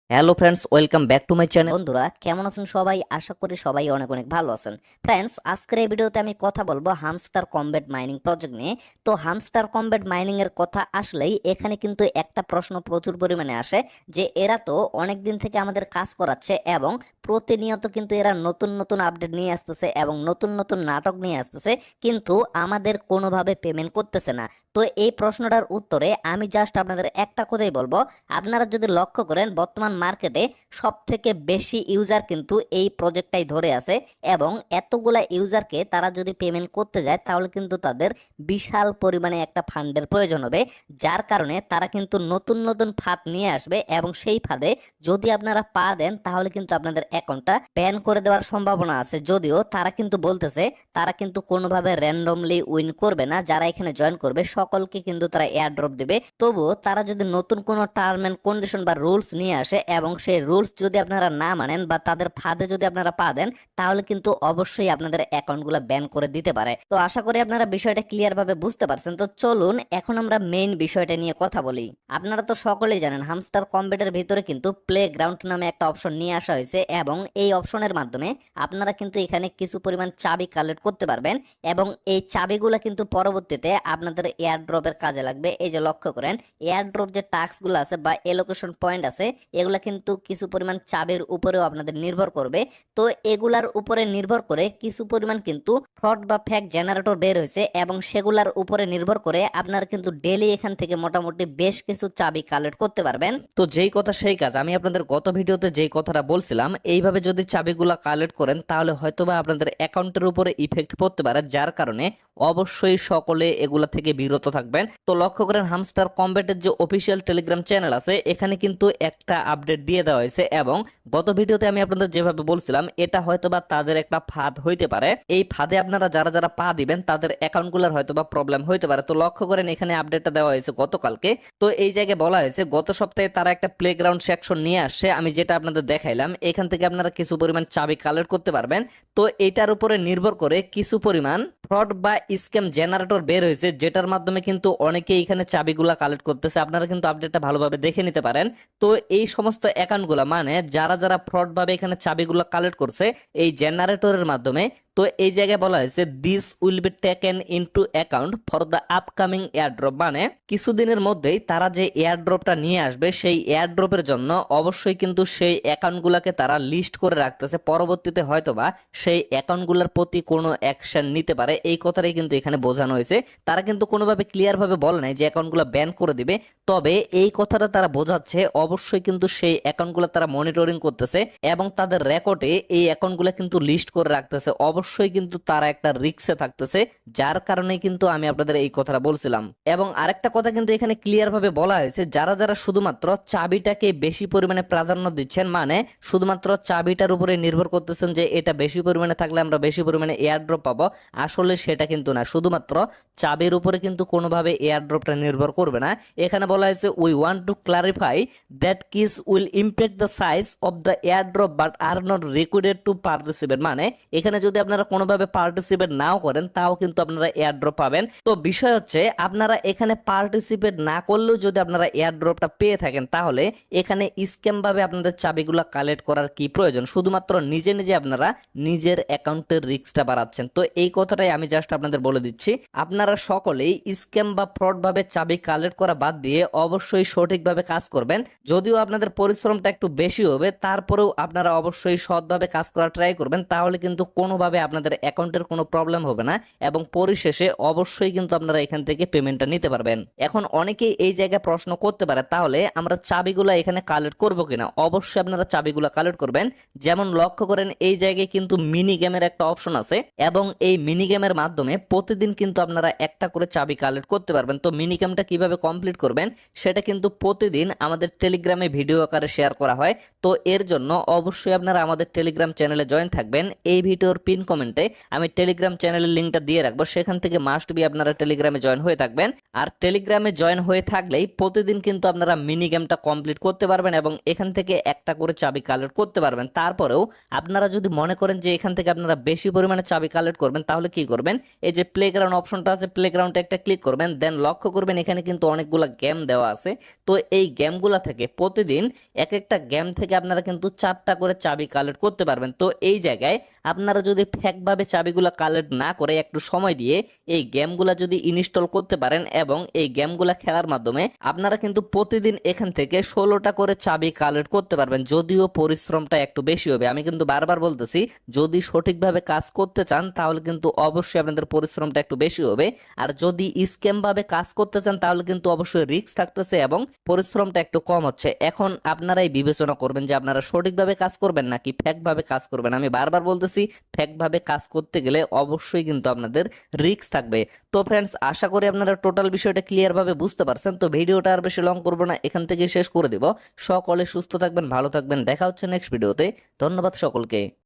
Hello friends, welcome back to my channel. বন্ধুরা কেমন আছেন সবাই? আশা করি সবাই অনেক অনেক ভালো আছেন। ফ্রেন্ডস, আজকের এই ভিডিওতে আমি কথা বলবো হামস্টার কমব্যাট মাইনিং প্রজেক্ট নিয়ে। তো হামস্টার কমব্যাট মাইনিং এর কথা আসলেই এখানে কিন্তু একটা প্রশ্ন প্রচুর পরিমাণে আসে যে এরা তো অনেক দিন থেকে আমাদের কাজ করাচ্ছে এবং প্রতিনিয়ত কিন্তু এরা নতুন নতুন আপডেট নিয়ে আসতেছে এবং নতুন নতুন নাটক নিয়ে আসতেছে, কিন্তু আমাদের কোনোভাবে পেমেন্ট করতেছে না। তো এই প্রশ্নটার উত্তরে আমি জাস্ট আপনাদের একটা কথাই বলবো, আপনারা যদি লক্ষ্য করেন বর্তমান মার্কেটে সব থেকে বেশি ইউজার কিন্তু এই প্রজেক্টটাই ধরে আছে এবং এতগুলা ইউজারকে তারা যদি পেমেন্ট করতে যায় তাহলে কিন্তু তাদের বিশাল পরিমাণে একটা ফান্ডের প্রয়োজন হবে, যার কারণে তারা কিন্তু নতুন নতুন ফাঁদ নিয়ে আসবে এবং সেই ফাঁদে যদি আপনারা পা দেন তাহলে কিন্তু আপনাদের অ্যাকাউন্টটা ব্যান করে দেওয়ার সম্ভাবনা আছে। যদিও তারা কিন্তু বলতেছে তারা কিন্তু কোনোভাবে র্যান্ডমলি উইন করবে না, যারা এখানে জয়েন করবে সকলকে কিন্তু তারা এয়ার ড্রপ দেবে। তবুও তারা যদি নতুন কোনো টার্ম এন্ড কন্ডিশন বা রুলস নিয়ে আসে এবং সেই রুলস যদি আপনারা না মানেন বা তাদের ফাঁদে যদি আপনারা পা দেন তাহলে কিন্তু অবশ্যই আপনাদের অ্যাকাউন্টগুলো ব্যান করে দিতে পারে। তো আশা করি আপনারা বিষয়টা ক্লিয়ার ভাবে বুঝতে পারছেন। তো চলুন এখন আমরা মেইন বিষয়টা নিয়ে কথা বলি। আপনারা তো সকলেই জানেন হামস্টার কমব্যাটের ভিতরে কিন্তু প্লে গ্রাউন্ড নামে একটা অপশন নিয়ে আসা হয়েছে এবং এই অপশনের মাধ্যমে আপনারা কিন্তু এখানে কিছু পরিমাণ চাবি কালেক্ট করতে পারবেন এবং এই চাবিগুলো কিন্তু পরবর্তীতে আপনাদের এয়ার ড্রপের কাজে লাগবে। এই যে লক্ষ্য করেন এয়ার ড্রপ যে টাস্কগুলো আছে বা এলোকেশন পয়েন্ট আছে এগুলা কিন্তু কিছু পরিমাণ চাবির উপরেও আপনাদের নির্ভর করবে। তো এগুলার উপরে নির্ভর করে কিছু পরিমাণ কিন্তু ফ্রড বা ফ্যাক জেনারেটর বের হয়েছে এবং সেগুলার উপরে নির্ভর করে আপনারা কিন্তু ডেইলি এখান থেকে মোটামুটি বেশ কিছু চাবি কালেক্ট করতে পারবেন। তো যেই কথা সেই কাজ, আমি আপনাদের গত ভিডিওতে যেই কথাটা বলছিলাম, এইভাবে যদি চাবিগুলা কালেক্ট করেন তাহলে হয়তোবা আপনাদের অ্যাকাউন্টের উপরে ইফেক্ট পড়তে পারে, যার কারণে অবশ্যই সকলে এগুলা থেকে বিরত থাকবেন। তো লক্ষ্য করেন হামস্টার কমব্যাটের যে অফিসিয়াল টেলিগ্রাম চ্যানেল আছে এখানে কিন্তু একটা আপডেট দিয়ে দেওয়া হয়েছে এবং গত ভিডিওতে আমি আপনাদের যেভাবে বলছিলাম এটা হয়তোবা তাদের একটা ফাঁদ হইতে পারে। এই ফাঁদে আপনারা যারা যারা পা দিবেন তাদের অ্যাকাউন্টগুলোর হয়তোবা প্রবলেম হইতে পারে। তো লক্ষ্য করেন এখানে আপডেটটা দেওয়া হয়েছে গতকালকে। তো এই জায়গায় বলা হয়েছে গত সপ্তাহে তারা একটা প্লেগ্রাউন্ড সেকশন নিয়ে আসছে, আমি যেটা আপনাদের দেখাইলাম। এখান থেকে আপনারা কিছু পরিমাণ চাবি কালেক্ট করতে পারবেন। তো এটার উপরে নির্ভর করে কিছু পরিমাণ ফ্রড বা স্ক্যাম জেনারেটর বের হয়েছে, যেটার মাধ্যমে কিন্তু অনেকে এখানে চাবিগুলা কালেক্ট করতেছে। আপনারা কিন্তু আপডেটটা ভালোভাবে দেখে নিতে পারেন। তো এই সমস্ত অ্যাকাউন্টগুলো মানে যারা যারা ফ্রড ভাবে এখানে চাবিগুলো কালেক্ট করছে এই জেনারেটরের মাধ্যমে, তো এই জায়গায় বলা হয়েছে this will be taken into account for the upcoming airdrop, মানে কিছুদিনের মধ্যেই তারা যে এয়ারড্রপটা নিয়ে আসবে সেই এয়ারড্রপের জন্য অবশ্যই কিন্তু সেই অ্যাকাউন্টগুলোকে তারা লিস্ট করে রাখতেছে। পরবর্তীতে হয়তোবা সেই অ্যাকাউন্টগুলোর প্রতি কোনো অ্যাকশন নিতে পারে, এই কথাটাই কিন্তু এখানে বোঝানো হয়েছে। তারা কিন্তু কোনোভাবে ক্লিয়ার ভাবে বলে নাই যে অ্যাকাউন্টগুলো ব্যান করে দিবে, তবে এই কথাটা তারা বোঝাচ্ছে অবশ্যই কিন্তু সেই অ্যাকাউন্টগুলো তারা মনিটরিং করতেছে এবং তাদের রেকর্ডে এই অ্যাকাউন্টগুলো কিন্তু লিস্ট করে রাখতেছে। অবশ্যই কিন্তু তারা একটা রিস্কে থাকতেছে, যার কারণে কিন্তু আমি আপনাদের এই কথাটা বলছিলাম। এবং আরেকটা কথা কিন্তু এখানে ক্লিয়ার ভাবে বলা হয়েছে, যারা যারা শুধুমাত্র চাবিটাকে বেশি পরিমাণে প্রাধান্য দিচ্ছেন, মানে শুধুমাত্র চাবিটার উপরে নির্ভর করতেছেন যে এটা বেশি পরিমাণে থাকলে আমরা বেশি পরিমাণে এয়ারড্রপ পাবো, আসলে সেটা কিন্তু না। শুধুমাত্র চাবির উপরে কিন্তু কোনোভাবে এয়ারড্রপটা নির্ভর করবে না। এখানে বলা হয়েছে we want to clarify that kiss will impact the size of the airdrop but are not required to participate, মানে এখানে যদি আপনারা কোনোভাবে পার্টিসিপেট নাও করেন তাও কিন্তু আপনারা এয়ারড্রপ পাবেন। তো বিষয় হচ্ছে আপনারা এখানে পার্টিসিপেট না করলেও যদি আপনারা এয়ারড্রপটা পেয়ে থাকেন তাহলে এখানে স্ক্যাম ভাবে আপনাদের চাবিগুলো কালেক্ট করার কি প্রয়োজন? শুধুমাত্র নিজে নিজে আপনারা নিজের অ্যাকাউন্টের রিস্কটা বাড়াচ্ছেন। তো এই কথাটাই আমি জাস্ট আপনাদের বলে দিচ্ছি, আপনারা সকলেই স্ক্যাম বা ফ্রড ভাবে চাবি কালেক্ট করা বাদ দিয়ে অবশ্যই সঠিকভাবে কাজ করবেন। যদিও আপনাদের পরিশ্রমটা একটু বেশি হবে তারপরেও আপনারা অবশ্যই সৎভাবে কাজ করা ট্রাই করবেন, তাহলে কিন্তু কোনোভাবে আপনাদের অ্যাকাউন্টের কোনো প্রবলেম হবে না এবং পরিশেষে অবশ্যই কিন্তু আপনারা এখান থেকে পেমেন্টটা নিতে পারবেন। এখন অনেকেই এই জায়গায় প্রশ্ন করতে পারে তাহলে আমরা চাবিগুলো এখানে কালেক্ট করবো কিনা? অবশ্যই আপনারা চাবিগুলো কালেক্ট করবেন। যেমন লক্ষ্য করেন এই জায়গায় কিন্তু মিনি গেমের একটা অপশন আছে এবং এই মিনি গেমের মাধ্যমে প্রতিদিন কিন্তু আপনারা একটা করে চাবি কালেক্ট করতে পারবেন। তো মিনি গেমটা কিভাবে কমপ্লিট করবেন সেটা কিন্তু প্রতিদিন আমাদের টেলিগ্রামে ভিডিও আকারে শেয়ার করা হয়। তো এর জন্য অবশ্যই আপনারা আমাদের টেলিগ্রাম চ্যানেলে জয়েন থাকবেন। এই ভিডিওর পিন কমেন্টে আমি টেলিগ্রাম চ্যানেলের লিঙ্কটা দিয়ে রাখবো, সেখান থেকে মাস্ট বি আপনারা টেলিগ্রামে জয়েন হয়ে থাকবেন। আর টেলিগ্রামে জয়েন হয়ে থাকলেই প্রতিদিন কিন্তু আপনারা মিনি গেমটা কমপ্লিট করতে পারবেন এবং এখান থেকে একটা করে চাবি কালেক্ট করতে পারবেন। তারপরেও আপনারা যদি মনে করেন যে এখান থেকে আপনারা বেশি পরিমাণে চাবি কালেক্ট করবেন, তাহলে কি করবেন, এই যে প্লেগ্রাউন্ড অপশনটা আছে, প্লেগ্রাউন্ডে একটা ক্লিক করবেন, দেন লক্ষ্য করবেন এখানে কিন্তু অনেকগুলো গেম দেওয়া আছে। তো এই গেমগুলা থেকে প্রতিদিন এক একটা গেম থেকে আপনারা কিন্তু 4টা করে চাবি কালেক্ট করতে পারবেন। তো এই জায়গায় আপনারা যদি ফেকভাবে চাবিগুলো কালেক্ট না করে একটু সময় দিয়ে এই গেমগুলা যদি ইনস্টল করতে পারেন এবং এই গেমগুলা খেলার মাধ্যমে আপনারা কিন্তু প্রতিদিন এখান থেকে 16টা করে চাবি কালেক্ট করতে পারবেন। যদিও পরিশ্রমটা একটু বেশি হবে, আমি কিন্তু বারবার বলতেছি, যদি সঠিকভাবে কাজ করতে চান তাহলে কিন্তু অবশ্যই আপনাদের পরিশ্রমটা একটু বেশি হবে। আর যদি স্ক্যাম ভাবে কাজ করতে চান তাহলে কিন্তু অবশ্যই রিস্ক থাকতেছে এবং পরিশ্রমটা একটু কম হচ্ছে। এখন আপনারাই বিবেচনা করবেন যে আপনারা সঠিকভাবে কাজ করবেন নাকি ফেক ভাবে কাজ করবেন। আমি বারবার বলতেছি, ফেক ভাবে কাজ করতে গেলে অবশ্যই কিন্তু আপনাদের রিস্ক থাকবে। তো ফ্রেন্ডস, আশা করি আপনারা টোটাল বিষয়টা ক্লিয়ার ভাবে বুঝতে পারছেন। তো ভিডিওটা আর বেশি লং করবো না, এখান থেকে শেষ করে দিব। সকলে সুস্থ থাকবেন, ভালো থাকবেন, দেখা হচ্ছে নেক্সট ভিডিওতে। ধন্যবাদ সকলকে।